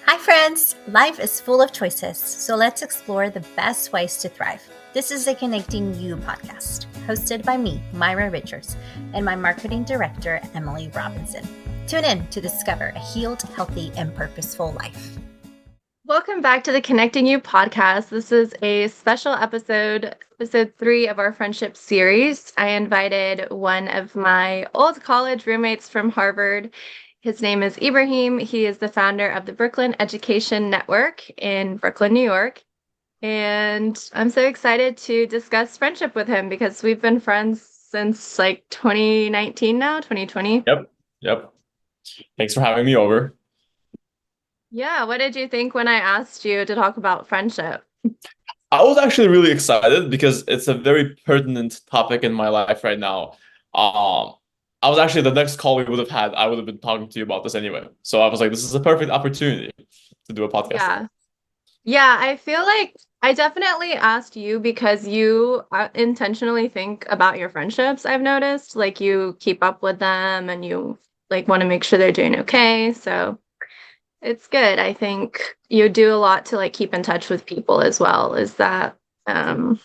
Hi, friends! Life is full of choices, so let's explore the best ways to thrive. This is a Connecting You podcast, hosted by me, Myra Richards, and my marketing director, Emily Robinson. Tune in to discover a healed, healthy, and purposeful life. Welcome back to the Connecting You podcast. This is a special episode 3 of our friendship series. I invited one of my old college roommates from Harvard. His name is Ibrahim. He is the founder of the Brooklyn Education Network in Brooklyn, New York. And I'm so excited to discuss friendship with him because we've been friends since like 2019 now, 2020. Yep. Thanks for having me over. Yeah, what did you think when I asked you to talk about friendship? I was actually really excited because it's a very pertinent topic in my life right now. I was actually the next call we would have had, I would have been talking to you about this anyway. So I was like, this is a perfect opportunity to do a podcast. Yeah, I feel like I definitely asked you because you intentionally think about your friendships, I've noticed. Like you keep up with them and you like want to make sure they're doing okay. So it's good. I think you do a lot to like keep in touch with people as well. Um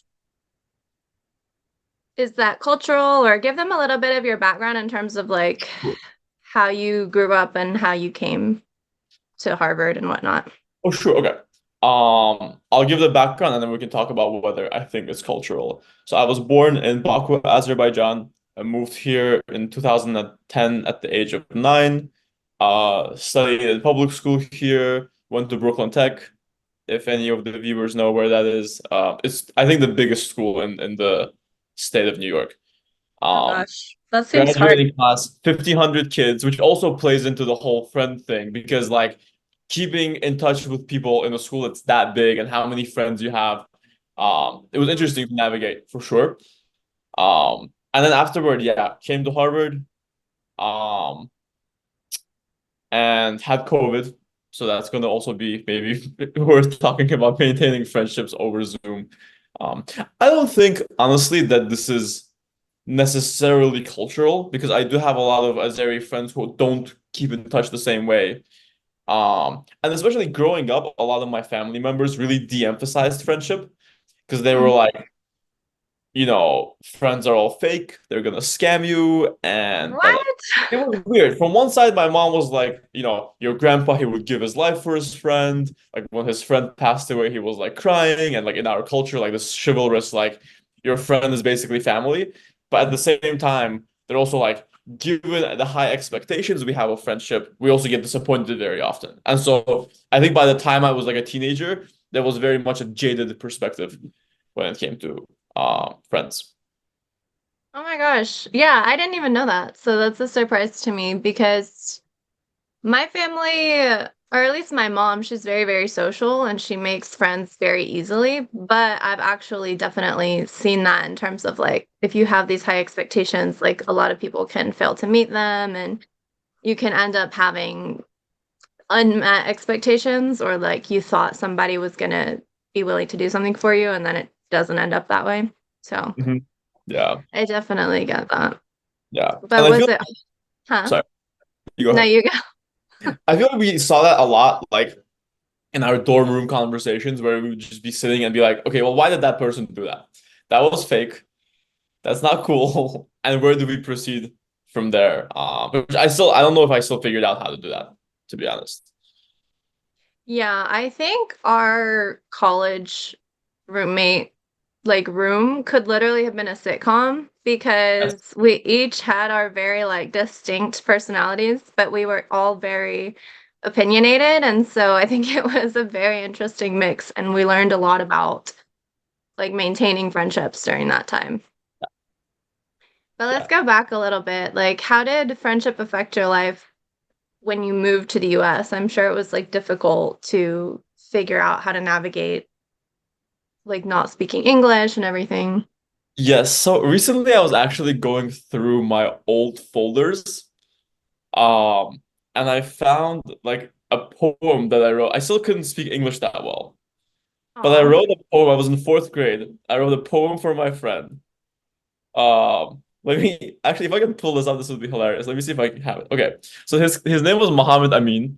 is that cultural, or give them a little bit of your background in terms of like how you grew up and how you came to Harvard and whatnot? Oh, sure. Okay. I'll give the background and then we can talk about whether I think it's cultural. So I was born in Baku, Azerbaijan. I moved here in 2010 at the age of 9. Studied in public school here, went to Brooklyn Tech. If any of the viewers know where that is, it's I think the biggest school in the state of New York. Oh Um, gosh, that seems hard. Graduating class, 1,500 kids, which also plays into the whole friend thing because like keeping in touch with people in a school that's that big and how many friends you have, it was interesting to navigate for sure. And then afterward, yeah, came to Harvard, um, and had COVID. So that's going to also be maybe worth talking about maintaining friendships over Zoom. I don't think, honestly, that this is necessarily cultural because I do have a lot of Azeri friends who don't keep in touch the same way. And especially growing up, a lot of my family members really de-emphasized friendship because they were like, friends are all fake. They're gonna scam you, and What? it was weird. From one side, my mom was like, your grandpa, he would give his life for his friend. Like when his friend passed away, he was like crying, and like in our culture, like this chivalrous, like your friend is basically family. But at the same time, they're also like, given the high expectations we have of friendship, we also get disappointed very often. And so I think by the time I was like a teenager, there was very much a jaded perspective when it came to friends. Oh my gosh. Yeah, I didn't even know that. So that's a surprise to me because my family, or at least my mom, she's very, very social and she makes friends very easily. But I've actually definitely seen that in terms of like, if you have these high expectations, like a lot of people can fail to meet them and you can end up having unmet expectations, or like you thought somebody was going to be willing to do something for you and then it doesn't end up that way. So Mhm. Yeah, I definitely get that. yeah. And But I was feel it, huh? sorry, you go No, ahead. you go. I feel like we saw that a lot, like in our dorm room conversations where we would just be sitting and be like, okay, well, why did that person do that? That was fake. That's not cool. And where do we proceed from there? Which I don't know if I still figured out how to do that, to be honest. Yeah, I think our college roommate like room could literally have been a sitcom Yes. because we each had our very like distinct personalities, but we were all very opinionated, and so I think it was a very interesting mix and we learned a lot about like maintaining friendships during that time. But let's Yeah. go back a little bit. Like, how did friendship affect your life when you moved to the US? I'm sure it was like difficult to figure out how to navigate like not speaking English and everything. Yes. So recently I was actually going through my old folders. Um, and I found like a poem that I wrote. I still couldn't speak English that well, but I Aw. wrote a poem. I was in fourth grade. I wrote a poem for my friend. Let me actually, if I can pull this up, this would be hilarious. Let me see if I can have it. Okay, so his name was Muhammad Amin.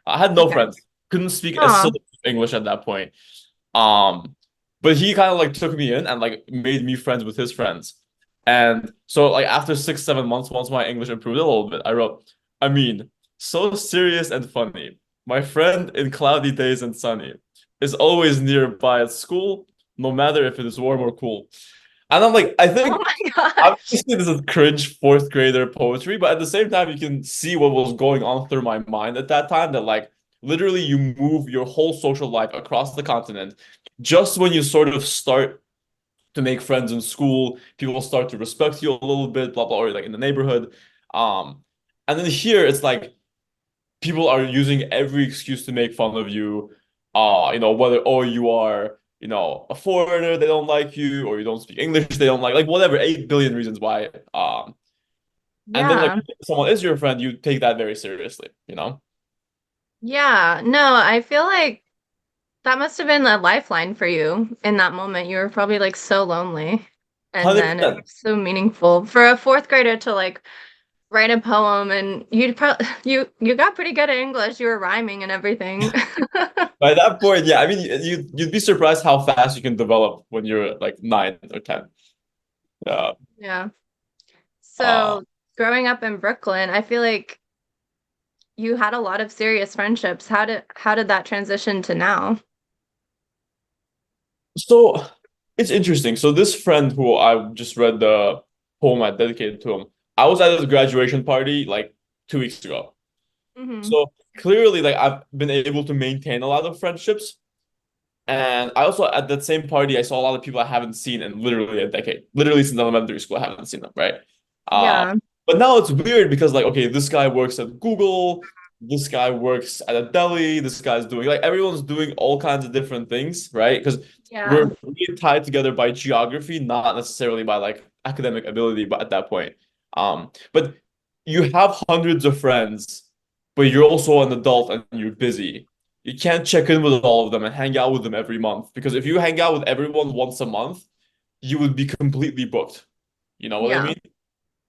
I had no Okay. friends. couldn't speak a Oh, syllable of English at that point. Um, but he kind of like took me in and like made me friends with his friends. And so like after 6, 7 months, once my English improved a little bit, I wrote, I mean, so serious and funny. My friend in cloudy days and sunny is always nearby at school, no matter if it is warm or cool. And I'm like, I oh think my gosh. obviously this is cringe fourth grader poetry, but at the same time, you can see what was going on through my mind at that time that like literally you move your whole social life across the continent just when you sort of start to make friends in school, people start to respect you a little bit, blah blah, or like in the neighborhood. Um, and then here it's like people are using every excuse to make fun of you. Whether you are, a foreigner, they don't like you, or you don't speak English, they don't like whatever, 8 billion reasons why. And then like Yeah. if someone is your friend, you take that very seriously. Yeah. No, I feel like that must have been a lifeline for you in that moment. You were probably like so lonely. And then it 100%. was so meaningful for a fourth grader to like write a poem, and you'd probably you got pretty good at English. You were rhyming and everything. By that point, yeah, I mean you'd be surprised how fast you can develop when you're like 9 or 10. Yeah. Yeah. Uh, So growing up in Brooklyn, I feel like you had a lot of serious friendships. How did that transition to now? So it's interesting. So this friend who I just read the poem I dedicated to him, I was at his graduation party like 2 weeks ago. Hmm. So clearly, like I've been able to maintain a lot of friendships. And I also at that same party, I saw a lot of people I haven't seen in literally a decade. Literally since elementary school, I haven't seen them, right? Uh, Yeah. but now it's weird because like, okay, this guy works at Google, this guy works at a deli, this guy's doing like everyone's doing all kinds of different things, right? Because we're Yeah. really tied together by geography, not necessarily by like academic ability, but at that point. But you have hundreds of friends, but you're also an adult and you're busy. You can't check in with all of them and hang out with them every month because if you hang out with everyone once a month, you would be completely booked. You know what I Yeah. mean?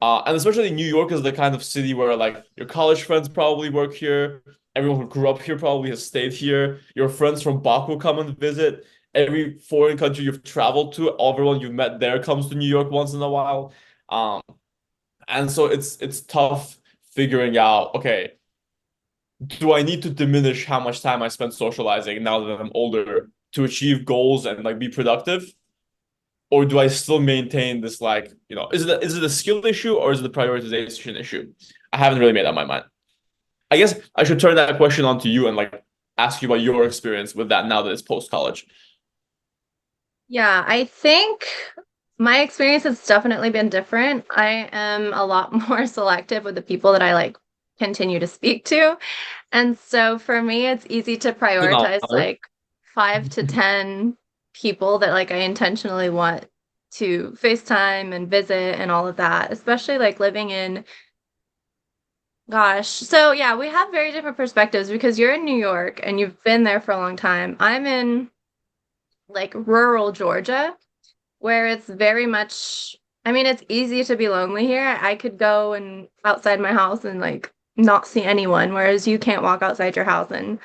And especially New York is the kind of city where like your college friends probably work here. Everyone who grew up here probably has stayed here. Your friends from Baku come and visit. Every foreign country you've traveled to, everyone you've met there comes to New York once in a while. Um, and so it's tough figuring out, okay, do I need to diminish how much time I spend socializing now that I'm older to achieve goals and like be productive? Or do I still maintain this like, is it a skill issue or is it a prioritization issue? I haven't really made up my mind. I guess I should turn that question on to you and like ask you about your experience with that now that it's post college. Yeah, I think my experience has definitely been different. I am a lot more selective with the people that I like continue to speak to. And so for me, it's easy to An prioritize honor. like 5 to 10 people that like I intentionally want to FaceTime and visit and all of that, especially like living in, gosh. So yeah, we have very different perspectives because you're in New York and you've been there for a long time. I'm in like rural Georgia where it's very much, I mean, it's easy to be lonely here. I could go and outside my house and like not see anyone, whereas you can't walk outside your house and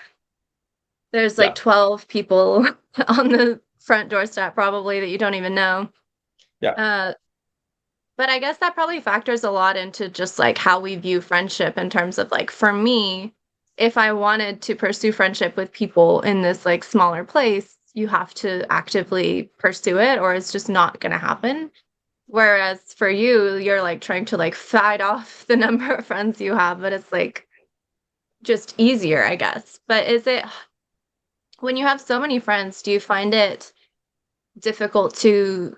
there's like Yeah. 12 people on the front doorstep probably that you don't even know. Yeah. Uh, but I guess that probably factors a lot into just like how we view friendship in terms of like for me, if I wanted to pursue friendship with people in this like smaller place, you have to actively pursue it or it's just not going to happen. Whereas for you, you're like trying to like fight off the number of friends you have, but it's like just easier, I guess. But is it when you have so many friends, do you find it difficult to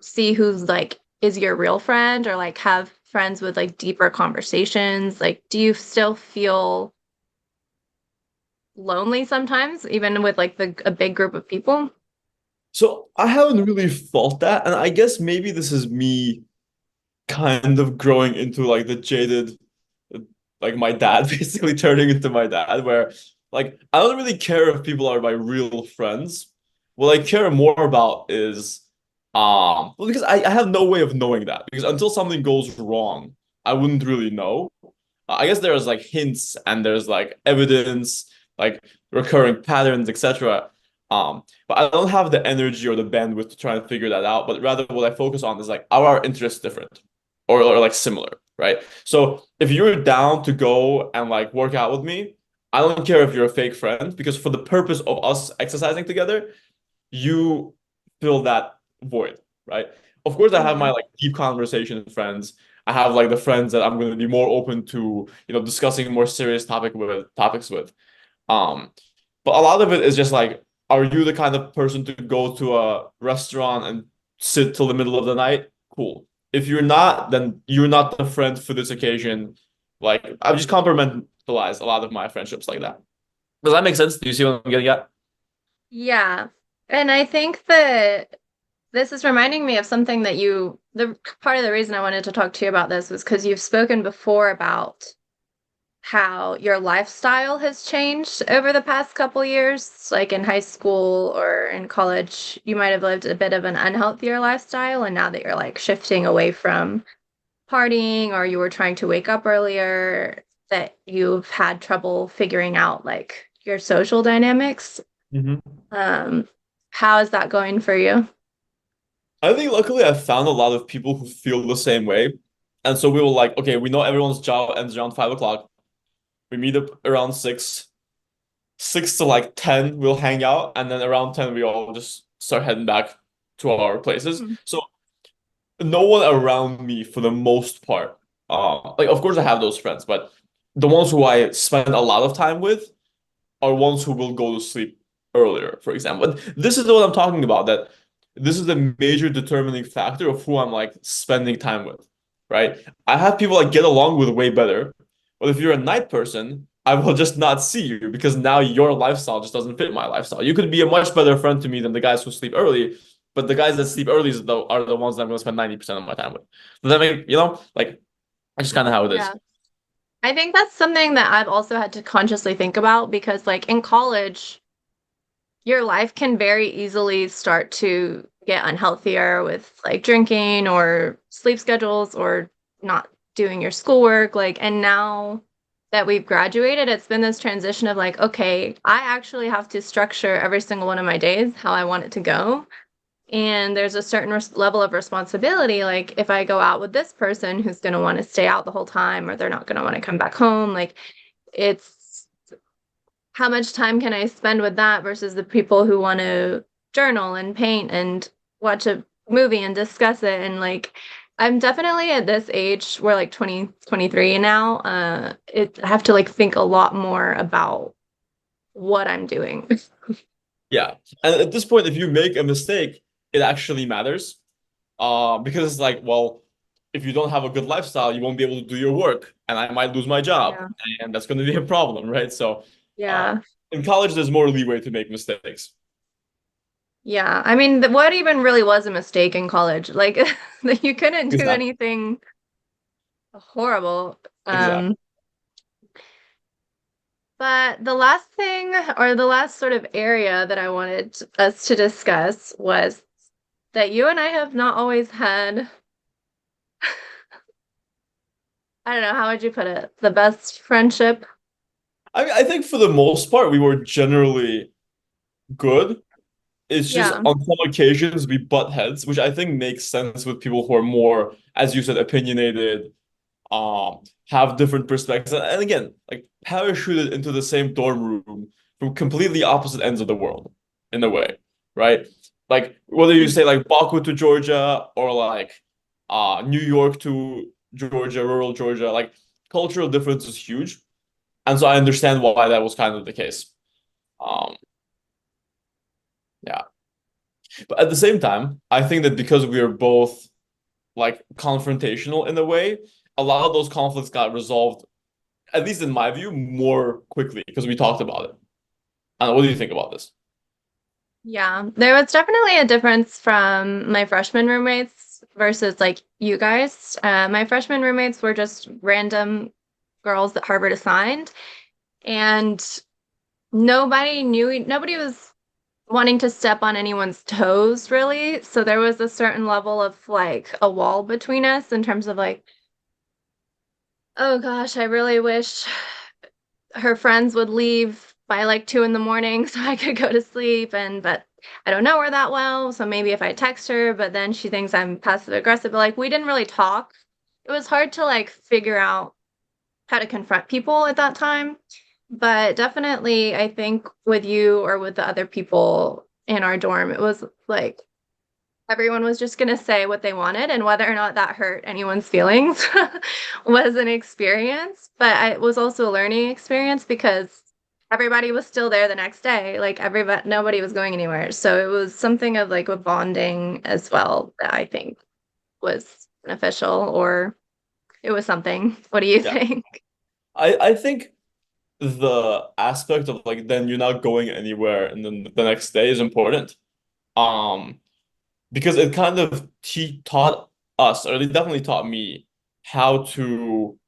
see who's like is your real friend or like have friends with like deeper conversations? Like, do you still feel lonely sometimes, even with like a big group of people? So I haven't really thought that, and I guess maybe this is me kind of growing into like the jaded, like my dad basically turning into my dad, where like I don't really care if people are my real friends. What I care more about is well, because I have no way of knowing that because until something goes wrong, I wouldn't really know. I guess there's like hints and there's like evidence like recurring patterns, etc. But I don't have the energy or the bandwidth to try and figure that out. But rather, what I focus on is like, are our interests different or like similar, right? So if you're down to go and like work out with me, I don't care if you're a fake friend because for the purpose of us exercising together, you fill that void, right? Of course, I have my Mhm. like deep conversation friends. I have like the friends that I'm going to be more open to, discussing more serious topics with. Um, but a lot of it is just like, are you the kind of person to go to a restaurant and sit till the middle of the night? Cool. If you're not, then you're not the friend for this occasion. Like, I've just compartmentalized a lot of my friendships like that. Does that make sense? Do you see what I'm getting at? Yeah. And I think that this is reminding me of something that the part of the reason I wanted to talk to you about this was because you've spoken before about how your lifestyle has changed over the past couple years. Like in high school or in college, you might have lived a bit of an unhealthier lifestyle. And now that you're like shifting away from partying or you were trying to wake up earlier, that you've had trouble figuring out like your social dynamics. Mm-hmm. Um, how is that going for you? I think luckily I found a lot of people who feel the same way. And so we were like, okay, we know everyone's job ends around 5 o'clock. We meet up around 6. 6 to like 10, we'll hang out. And then around 10, we all just start heading back to our places. Mhm. So no one around me for the most part. Like of course I have those friends, but the ones who I spend a lot of time with are ones who will go to sleep earlier, for example. And this is what I'm talking about, that this is the major determining factor of who I'm like spending time with, right? I have people I get along with way better, but if you're a night person, I will just not see you because now your lifestyle just doesn't fit my lifestyle. You could be a much better friend to me than the guys who sleep early, but the guys that sleep early are the ones that I'm going to spend 90% of my time with. Does that make, like, that's just kind of how it is. Yeah. I think that's something that I've also had to consciously think about because, like, in college, your life can very easily start to get unhealthier with like drinking or sleep schedules or not doing your schoolwork. Like, and now that we've graduated, it's been this transition of like, okay, I actually have to structure every single one of my days how I want it to go. And there's a certain level of responsibility. Like, if I go out with this person who's going to want to stay out the whole time or they're not going to want to come back home, like, it's how much time can I spend with that versus the people who want to journal and paint and watch a movie and discuss it. And like, I'm definitely at this age, we're like 20, 23 now. I have to like think a lot more about what I'm doing. Yeah. And at this point, if you make a mistake, it actually matters. Because it's like, well, if you don't have a good lifestyle, you won't be able to do your work, and I might lose my job, Yeah. and that's going to be a problem, right? So, uh, Yeah. in college, there's more leeway to make mistakes. Yeah. I mean, what even really was a mistake in college? Like, that you couldn't do Exactly. anything horrible. Exactly. But the last thing, or the last sort of area that I wanted us to discuss was that you and I have not always had, I don't know, how would you put it? The best friendship? I think for the most part, we were generally good. It's just Yeah. on some occasions we butt heads, which I think makes sense with people who are more, as you said, opinionated, have different perspectives, and again, like parachuted into the same dorm room from completely opposite ends of the world, in a way, right? Like whether you say like Baku to Georgia or like New York to Georgia, rural Georgia, like cultural difference is huge, and so I understand why that was kind of the case. Um, yeah, but at the same time, I think that because we are both like confrontational in a way, a lot of those conflicts got resolved, at least in my view, more quickly because we talked about it. I don't know, what do you think about this? Yeah. There was definitely a difference from my freshman roommates versus like you guys. My freshman roommates were just random girls that Harvard assigned, and nobody was wanting to step on anyone's toes really. So there was a certain level of like a wall between us in terms of like, oh gosh, I really wish her friends would leave by like 2 in the morning so I could go to sleep. But I don't know her that well. So maybe if I text her, but then she thinks I'm passive aggressive. But like we didn't really talk. It was hard to like figure out how to confront people at that time. But definitely, I think with you or with the other people in our dorm, it was like everyone was just going to say what they wanted, and whether or not that hurt anyone's feelings was an experience. But it was also a learning experience because everybody was still there the next day. Like everybody, nobody was going anywhere. So it was something of like a bonding as well that I think was beneficial, or it was something. What do you Yeah. think? I think the aspect of like then you're not going anywhere and then the next day is important. Um, because it kind of taught us, or it definitely taught me how to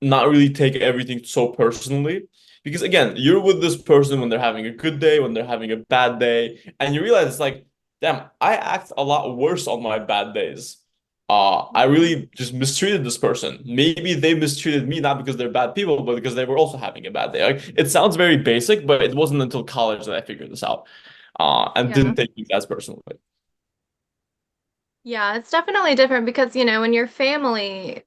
not really take everything so personally. Because again, you're with this person when they're having a good day, when they're having a bad day, and you realize it's like, damn, I act a lot worse on my bad days. I really just mistreated this person. Maybe they mistreated me not because they're bad people, but because they were also having a bad day. Like it sounds very basic, but it wasn't until college that I figured this out. And Yeah. didn't take it as personally. Yeah, it's definitely different because, when your family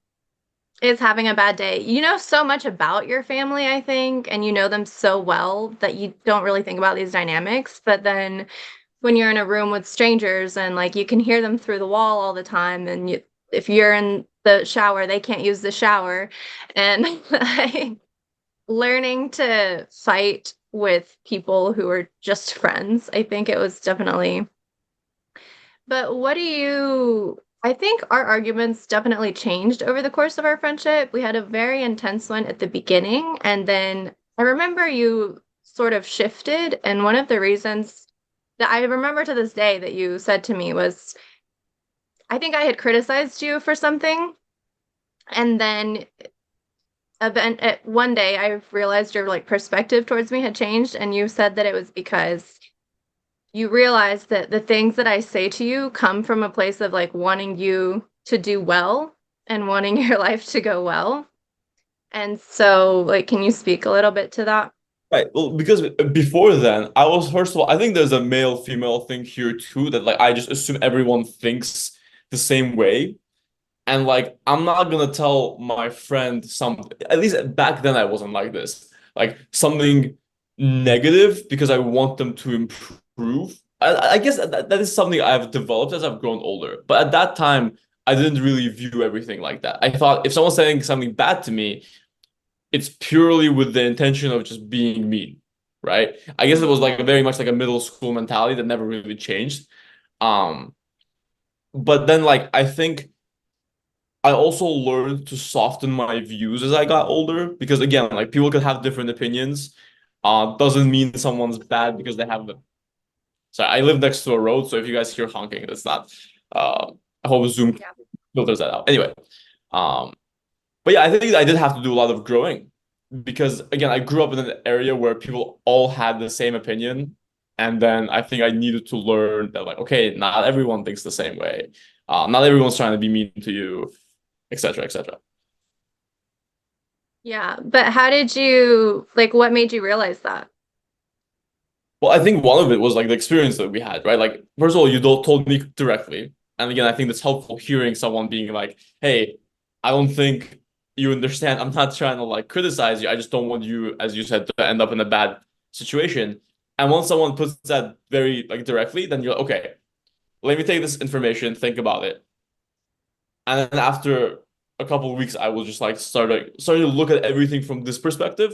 is having a bad day, you know so much about your family, I think, and you know them so well that you don't really think about these dynamics. But then when you're in a room with strangers and like you can hear them through the wall all the time, and if you're in the shower, they can't use the shower. And like learning to fight with people who are just friends, I think it was definitely. But I think our arguments definitely changed over the course of our friendship. We had a very intense one at the beginning, and then I remember you sort of shifted. And one of the reasons that I remember to this day that you said to me was, I think I had criticized you for something. And then one day I realized your like perspective towards me had changed. And you said that it was because you realize that the things that I say to you come from a place of like wanting you to do well and wanting your life to go well. And so, like, can you speak a little bit to that? Right. Well, because before then, I was first of all, I think there's a male female thing here too that like I just assume everyone thinks the same way. And like I'm not gonna tell my friend some at least back then I wasn't like this. Like something negative because I want them to improve. I guess that is something I've developed as I've grown older. But at that time, I didn't really view everything like that. I thought if someone's saying something bad to me, it's purely with the intention of just being mean, right? I guess it was like a very much like a middle school mentality that never really changed. Um, but then like I think I also learned to soften my views as I got older because again, like people could have different opinions. Doesn't mean someone's bad because they have the. Sorry, I live next to a road, so if you guys hear honking, that's not. I hope Zoom Yeah. filters that out. Anyway, um, but yeah, I think I did have to do a lot of growing because again, I grew up in an area where people all had the same opinion, and then I think I needed to learn that like, okay, not everyone thinks the same way. Not everyone's trying to be mean to you, etc., etc. Yeah. But how did you, like, what made you realize that? Well, I think one of it was like the experience that we had, right? Like, first of all, you don't told me directly, and again, I think that's helpful hearing someone being like, "Hey, I don't think you understand. I'm not trying to like criticize you. I just don't want you, as you said, to end up in a bad situation." And once someone puts that very like directly, then you're like, okay, let me take this information, think about it, and then after a couple of weeks, I will just like starting to look at everything from this perspective,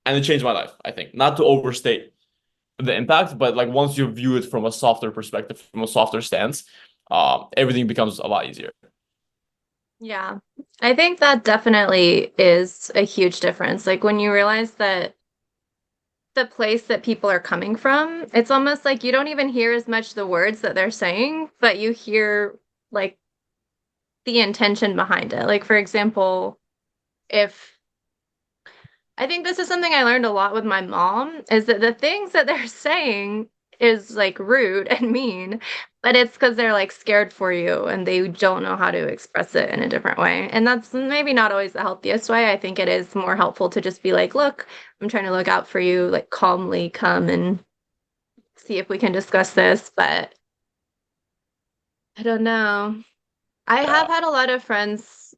and it changed my life. I think not to overstate the impact, but like once you view it from a softer perspective, from a softer stance, everything becomes a lot easier. Yeah. I think that definitely is a huge difference. Like when you realize that the place that people are coming from, it's almost like you don't even hear as much the words that they're saying, but you hear like the intention behind it. Like, for example, if I think this is something I learned a lot with my mom is that the things that they're saying is like rude and mean, But it's because they're like scared for you and they don't know how to express it in a different way. And that's maybe not always the healthiest way. I think it is more helpful to just be like, look, I'm trying to look out for you, like calmly come and see if we can discuss this. But I don't know. I have Yeah. had a lot of friends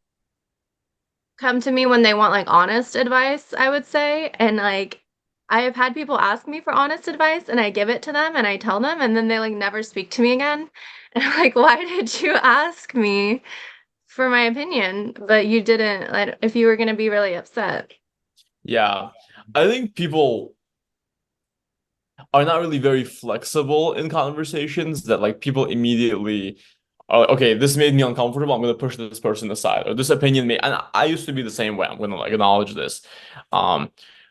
come to me when they want like honest advice, I would say. And like I have had people ask me for honest advice and I give it to them and I tell them and then they like never speak to me again. And I'm like, why did you ask me for my opinion, but you didn't like if you were going to be really upset? Yeah. I think people are not really very flexible in conversations that like people immediately are like, okay, this made me uncomfortable. I'm gonna push this person aside, or this opinion made. And I used to be the same way. I'm gonna like acknowledge this. Um,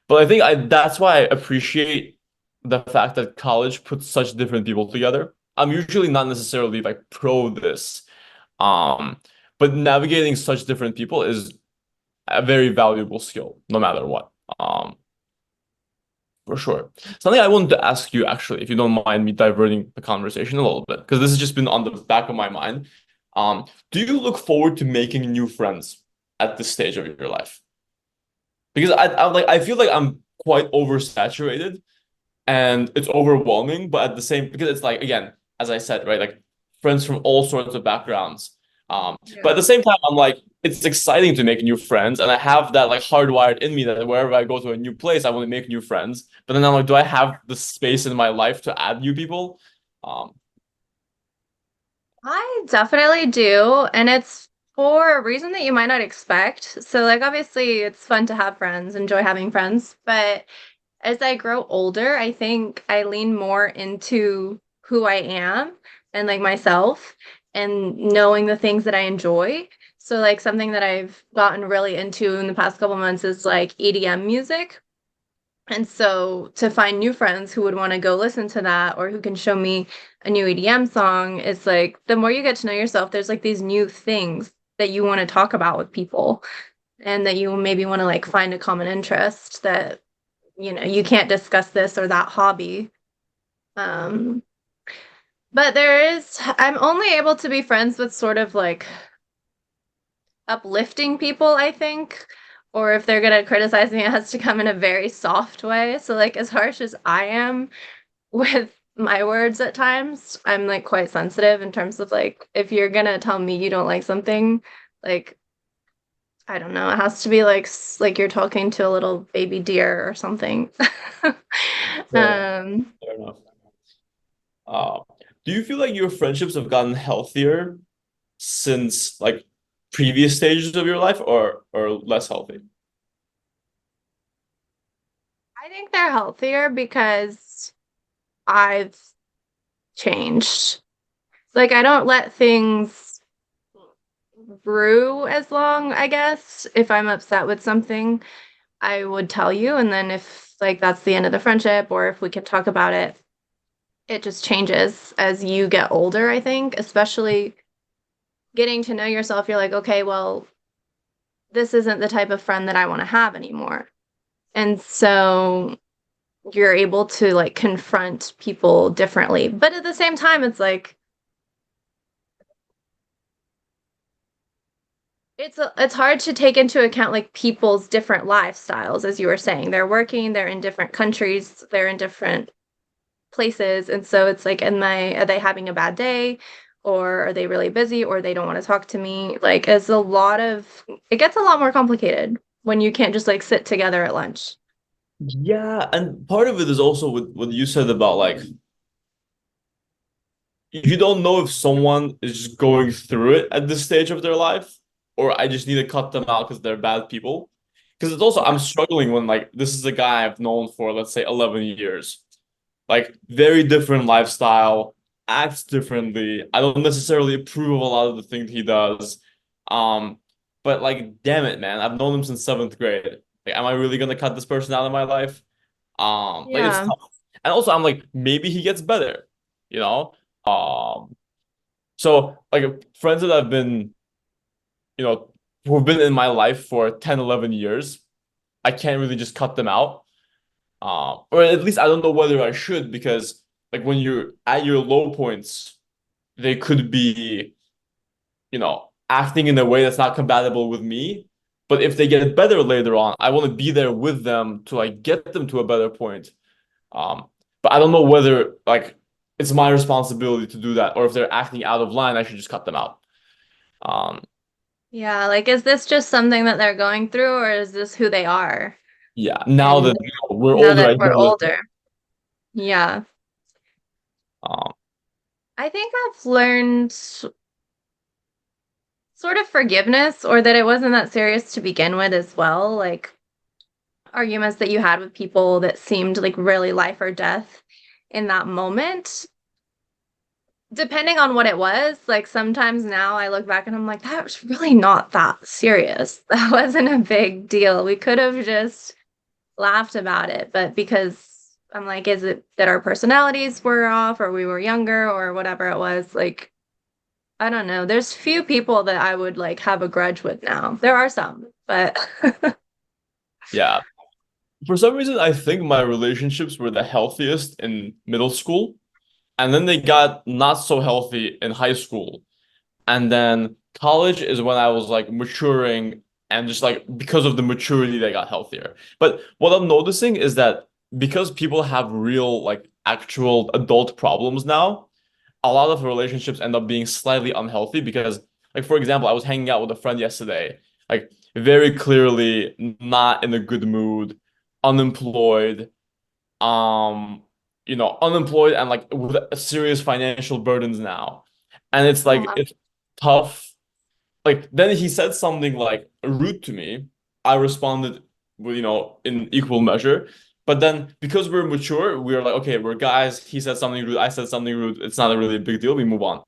but I think I that's why I appreciate the fact that college puts such different people together. I'm usually not necessarily like pro this, um, but navigating such different people is a very valuable skill, no matter what. For sure. Something I wanted to ask you, actually, if you don't mind me diverting the conversation a little bit, because this has just been on the back of my mind. Do you look forward to making new friends at this stage of your life? Because I feel like I'm quite oversaturated and it's overwhelming, but at the same because it's like again, as I said, right, like friends from all sorts of backgrounds. But at Yeah. the same time, I'm like, it's exciting to make new friends, and I have that like hardwired in me that wherever I go to a new place, I want to make new friends. But then I'm like, do I have the space in my life to add new people? Um, I definitely do, and it's for a reason that you might not expect. So like obviously it's fun to have friends, enjoy having friends, but as I grow older, I think I lean more into who I am and like myself and knowing the things that I enjoy. So like something that I've gotten really into in the past couple months is like EDM music. And so to find new friends who would want to go listen to that or who can show me a new EDM song, it's like the more you get to know yourself, there's like these new things that you want to talk about with people and that you maybe want to like find a common interest that you can't discuss this or that hobby. Um, but I'm only able to be friends with sort of like uplifting people, I think. Or if they're gonna criticize me, it has to come in a very soft way. So like as harsh as I am with my words at times, I'm like quite sensitive in terms of like if you're gonna tell me you don't like something, like I don't know, it has to be like you're talking to a little baby deer or something. fair, um fair enough. Uh, do you feel like your friendships have gotten healthier since like previous stages of your life, or less healthy? I think they're healthier because I've changed. Like I don't let things brew as long, I guess. If I'm upset with something, I would tell you and then if like that's the end of the friendship or if we could talk about it, it just changes as you get older, I think, especially getting to know yourself. You're like, okay, well, this isn't the type of friend that I want to have anymore. And so you're able to like confront people differently. But at the same time, it's it's hard to take into account like people's different lifestyles, as you were saying. They're working, they're in different countries, they're in different places, and so it's like, are they having a bad day, or are they really busy, or they don't want to talk to me? Like, it gets a lot more complicated when you can't just like sit together at lunch. Yeah, and part of it is also what you said about like you don't know if someone is just going through it at this stage of their life, or I just need to cut them out because they're bad people. Because it's also I'm Yeah. struggling when like this is a guy I've known for let's say 11 years, like very different lifestyle, acts differently. I don't necessarily approve of a lot of the things he does. Um, but like, damn it, man, I've known him since seventh grade. Like, am I really gonna cut this person out of my life? Like it's Yeah. tough. And also I'm like, maybe he gets better, you know? Um, so like friends that I've been, who've been in my life for 10, 11 years, I can't really just cut them out. Or at least I don't know whether I should because like when you're at your low points, they could be, acting in a way that's not compatible with me. But if they get better later on, I want to be there with them to like get them to a better point. Um, but I don't know whether like it's my responsibility to do that, or if they're acting out of line, I should just cut them out. Um, Yeah, like is this just something that they're going through, or is this who they are? yeah, now And that we're now older, that I we're know that. older. Yeah. Um, I think I've learned sort of forgiveness, or that it wasn't that serious to begin with as well. Like arguments that you had with people that seemed like really life or death in that moment. Depending on what it was, like sometimes now I look back and I'm like, that was really not that serious. That wasn't a big deal. We could have just laughed about it, but because I'm like, is it that our personalities were off or we were younger or whatever it was? Like, I don't know. There's few people that I would like have a grudge with now. There are some, but yeah. For some reason, I think my relationships were the healthiest in middle school, and then they got not so healthy in high school. And then college is when I was like maturing and just like because of the maturity they got healthier. But what I'm noticing is that because people have real like actual adult problems now, a lot of relationships end up being slightly unhealthy because like for example, I was hanging out with a friend yesterday, like very clearly not in a good mood, unemployed, um, unemployed and like with serious financial burdens now. And it's oh, like wow. it's tough. Like then he said something like rude to me. I responded with, in equal measure. But then because we're mature, we're like, okay, we're guys. He said something rude. I said something rude. It's not a really big deal. We move on.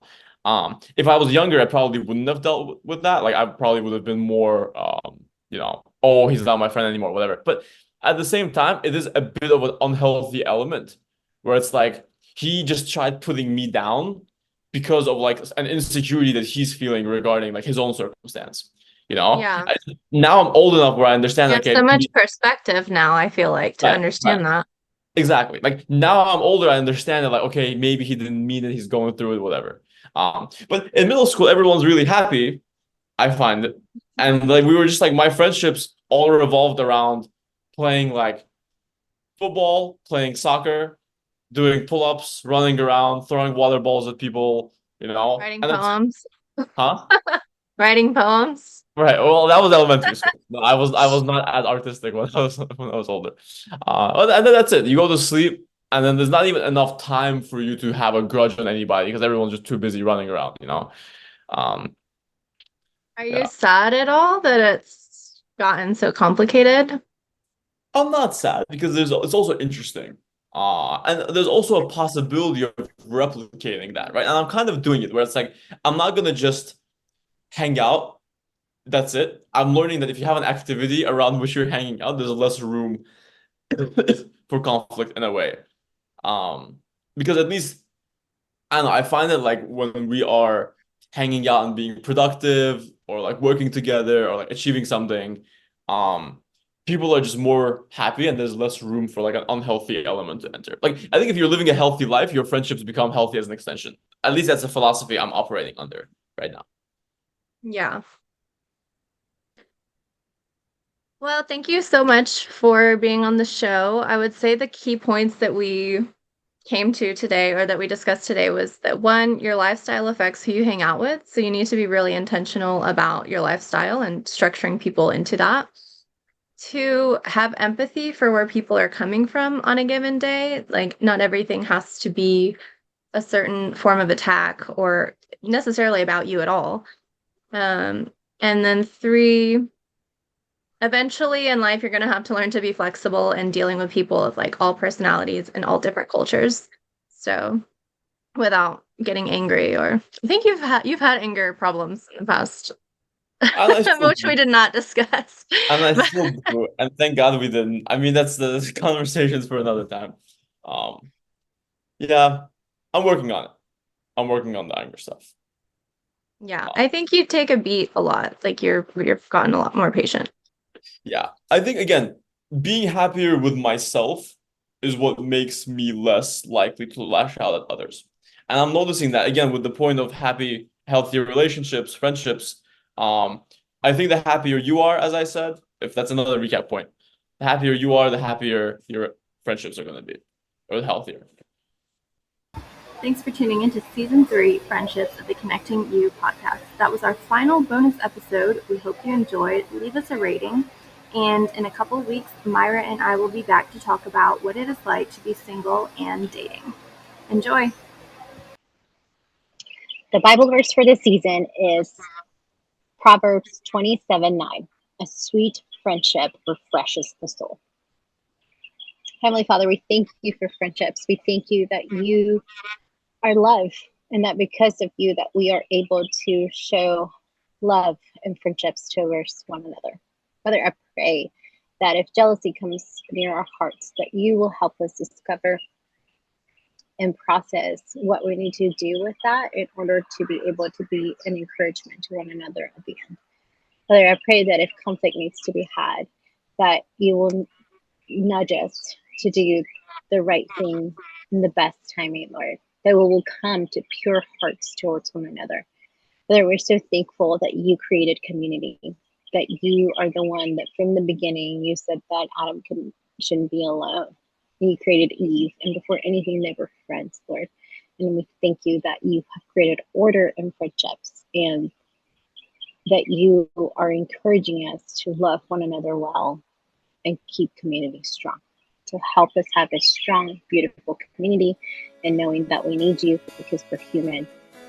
If I was younger, I probably wouldn't have dealt with that. Like I probably would have been more, oh, he's not my friend anymore, whatever. But at the same time, it is a bit of an unhealthy element where it's like he just tried putting me down because of like an insecurity that he's feeling regarding like his own circumstance. You know, Yeah. now I'm old enough where I understand You like have so much perspective now, I feel like, to right, right, understand that. exactly. Like now I'm older, I understand that like okay, maybe he didn't mean it, he's going through it, whatever. But in middle school, everyone's really happy. I find it, and like we were just like my friendships all revolved around playing like football, playing soccer, doing pull-ups, running around, throwing water balls at people, Writing and that's poems. huh? Writing poems. Right. Well, that was elementary school. No, I was not as artistic when I was older. And then that's it. You go to sleep, and then there's not even enough time for you to have a grudge on anybody because everyone's just too busy running around. Um, Are you yeah. sad at all that it's gotten so complicated? I'm not sad because it's also interesting. And there's also a possibility of replicating that, right? And I'm kind of doing it where it's like I'm not gonna just hang out. That's it. I'm learning that if you have an activity around which you're hanging out, there's less room for conflict in a way. Um, because at least I don't know, I find that like when we are hanging out and being productive or like working together or like achieving something, um, people are just more happy and there's less room for like an unhealthy element to enter. Like I think if you're living a healthy life, your friendships become healthy as an extension. At least that's a philosophy I'm operating under right now. Yeah. Well, thank you so much for being on the show. I would say the key points that we came to today or that we discussed today was that one, your lifestyle affects who you hang out with. So you need to be really intentional about your lifestyle and structuring people into that. Two, have empathy for where people are coming from on a given day. Like, not everything has to be a certain form of attack or necessarily about you at all. And then three, eventually in life, you're going to have to learn to be flexible and dealing with people of like all personalities and all different cultures. So without getting angry, or I think you've had anger problems in the past, And I still which we do. did not discuss. And I But still do. And thank God we didn't. I mean, that's the conversations for another time. Um, yeah, I'm working on it. I'm working on the anger stuff. yeah, Uh, I think you take a beat a lot. Like you've gotten a lot more patient. yeah, I think again, being happier with myself is what makes me less likely to lash out at others. And I'm noticing that again with the point of happy, healthy relationships, friendships. I think the happier you are, as I said, if that's another recap point, the happier you are, the happier your friendships are going to be, or the healthier. Thanks for tuning in to Season 3, Friendships of the Connecting You podcast. That was our final bonus episode. We hope you enjoyed. Leave us a rating. And in a couple of weeks, Myra and I will be back to talk about what it is like to be single and dating. Enjoy. The Bible verse for this season is Proverbs 27:9. A sweet friendship refreshes the soul. Heavenly Father, we thank you for friendships. We thank you that you are love, and that because of you that we are able to show love and friendships towards one another. Father, I pray that if jealousy comes near our hearts, that you will help us discover and process what we need to do with that in order to be able to be an encouragement to one another at the end. Father, I pray that if conflict needs to be had, that you will nudge us to do the right thing in the best timing, Lord. That we will come to pure hearts towards one another. Father, we're so thankful that you created community, that you are the one that from the beginning you said that Adam shouldn't be alone. You created Eve, and before anything, they were friends, Lord. And we thank you that you have created order and friendships, and that you are encouraging us to love one another well and keep community strong. To help us have a strong, beautiful community, and knowing that we need you because we're human,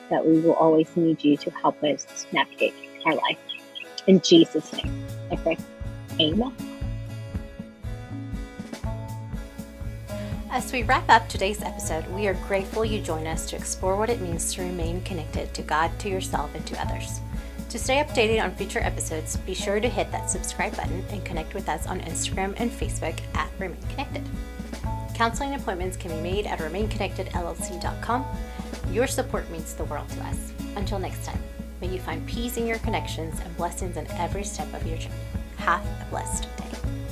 that we will always need you to help us navigate our life. In Jesus' name, I pray. Amen. As we wrap up today's episode, we are grateful you join us to explore what it means to remain connected to God, to yourself, and to others. To stay updated on future episodes, be sure to hit that subscribe button and connect with us on Instagram and Facebook at Remain Connected. Counseling appointments can be made at RemainConnectedLLC.com. Your support means the world to us. Until next time, may you find peace in your connections and blessings in every step of your journey. Have a blessed day.